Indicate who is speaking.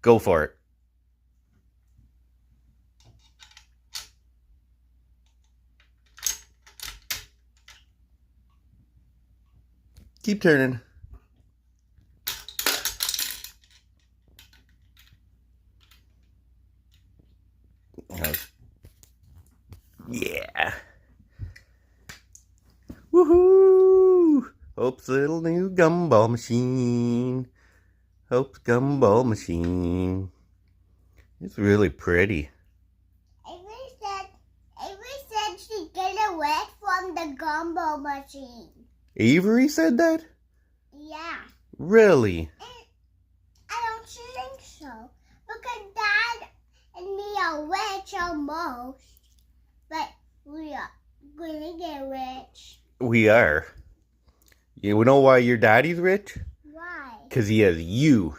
Speaker 1: Go for it. Keep turning. Yeah. Woohoo! Hope's little new gumball machine. Hope's gumball machine. It's really pretty.
Speaker 2: Avery said she get away from the gumball machine.
Speaker 1: Avery said that?
Speaker 2: Yeah.
Speaker 1: Really?
Speaker 2: I don't think so. Because Dad and me are rich almost. But we are gonna get rich.
Speaker 1: We are. You know why your daddy's rich?
Speaker 2: Why?
Speaker 1: Because he has you.